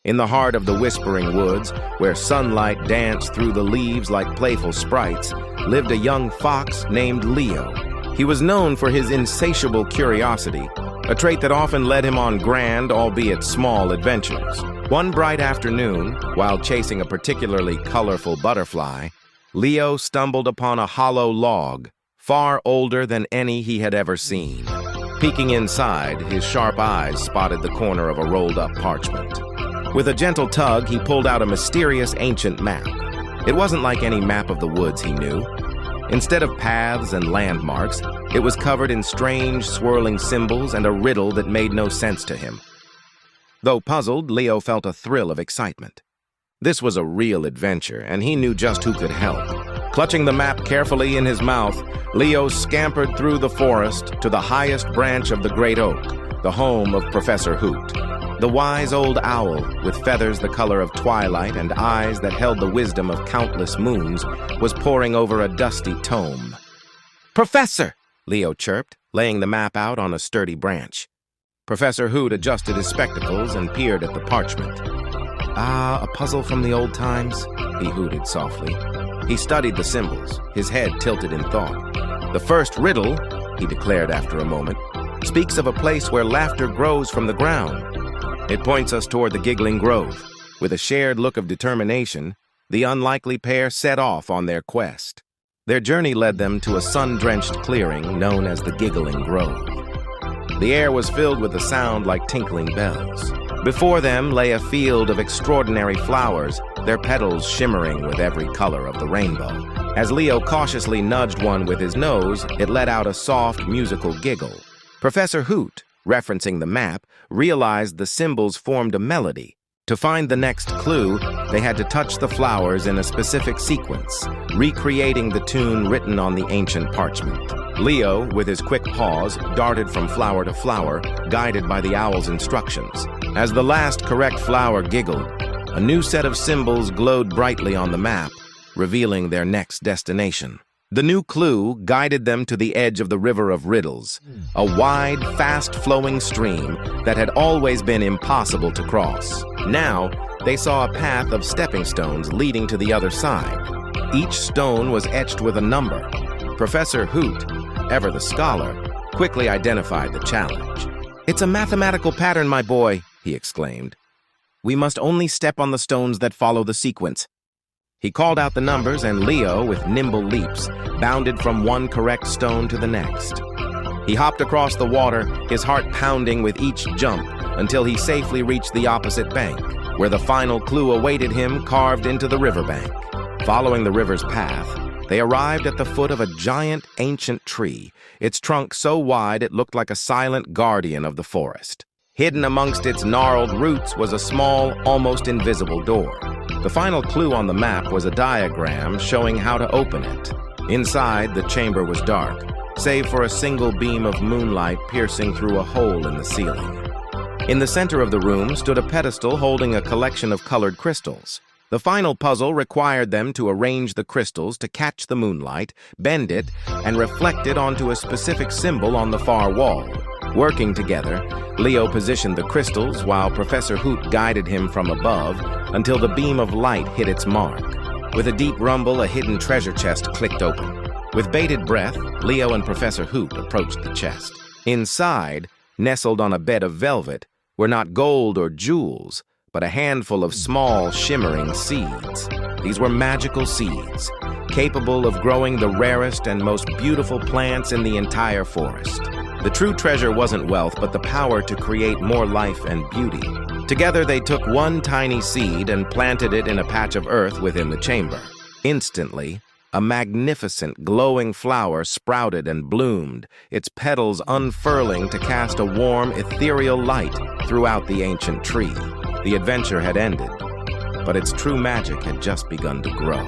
In the heart of the Whispering Woods, where sunlight danced through the leaves like playful sprites, lived a young fox named Leo. He was known for his insatiable curiosity, a trait that often led him on grand, albeit small, adventures. One bright afternoon, while chasing a particularly colorful butterfly, Leo stumbled upon a hollow log, far older than any he had ever seen. Peeking inside, his sharp eyes spotted the corner of a rolled-up parchment. With a gentle tug, he pulled out a mysterious ancient map. It wasn't like any map of the woods he knew. Instead of paths and landmarks, it was covered in strange, swirling symbols and a riddle that made no sense to him. Though puzzled, Leo felt a thrill of excitement. This was a real adventure, and he knew just who could help. Clutching the map carefully in his mouth, Leo scampered through the forest to the highest branch of the great oak, the home of Professor Hoot. The wise old owl, with feathers the color of twilight and eyes that held the wisdom of countless moons, was poring over a dusty tome. "Professor!" Leo chirped, laying the map out on a sturdy branch. Professor Hoot adjusted his spectacles and peered at the parchment. "Ah, a puzzle from the old times," he hooted softly. He studied the symbols, his head tilted in thought. "The first riddle," he declared after a moment, "speaks of a place where laughter grows from the ground. It points us toward the Giggling Grove." With a shared look of determination, the unlikely pair set off on their quest. Their journey led them to a sun-drenched clearing known as the Giggling Grove. The air was filled with a sound like tinkling bells. Before them lay a field of extraordinary flowers, their petals shimmering with every color of the rainbow. As Leo cautiously nudged one with his nose, it let out a soft, musical giggle. Professor Hoot, referencing the map, realized the symbols formed a melody. To find the next clue, they had to touch the flowers in a specific sequence, recreating the tune written on the ancient parchment. Leo, with his quick paws, darted from flower to flower, guided by the owl's instructions. As the last correct flower giggled, a new set of symbols glowed brightly on the map, revealing their next destination. The new clue guided them to the edge of the River of Riddles, a wide, fast-flowing stream that had always been impossible to cross. Now, they saw a path of stepping stones leading to the other side. Each stone was etched with a number. Professor Hoot, ever the scholar, quickly identified the challenge. "It's a mathematical pattern, my boy," he exclaimed. "We must only step on the stones that follow the sequence." He called out the numbers, and Leo, with nimble leaps, bounded from one correct stone to the next. He hopped across the water, his heart pounding with each jump, until he safely reached the opposite bank, where the final clue awaited him carved into the riverbank. Following the river's path, they arrived at the foot of a giant ancient tree, its trunk so wide it looked like a silent guardian of the forest. Hidden amongst its gnarled roots was a small, almost invisible door. The final clue on the map was a diagram showing how to open it. Inside, the chamber was dark, save for a single beam of moonlight piercing through a hole in the ceiling. In the center of the room stood a pedestal holding a collection of colored crystals. The final puzzle required them to arrange the crystals to catch the moonlight, bend it, and reflect it onto a specific symbol on the far wall. Working together, Leo positioned the crystals while Professor Hoot guided him from above until the beam of light hit its mark. With a deep rumble, a hidden treasure chest clicked open. With bated breath, Leo and Professor Hoot approached the chest. Inside, nestled on a bed of velvet, were not gold or jewels, but a handful of small, shimmering seeds. These were magical seeds, capable of growing the rarest and most beautiful plants in the entire forest. The true treasure wasn't wealth, but the power to create more life and beauty. Together, they took one tiny seed and planted it in a patch of earth within the chamber. Instantly, a magnificent, glowing flower sprouted and bloomed, its petals unfurling to cast a warm, ethereal light throughout the ancient tree. The adventure had ended, but its true magic had just begun to grow.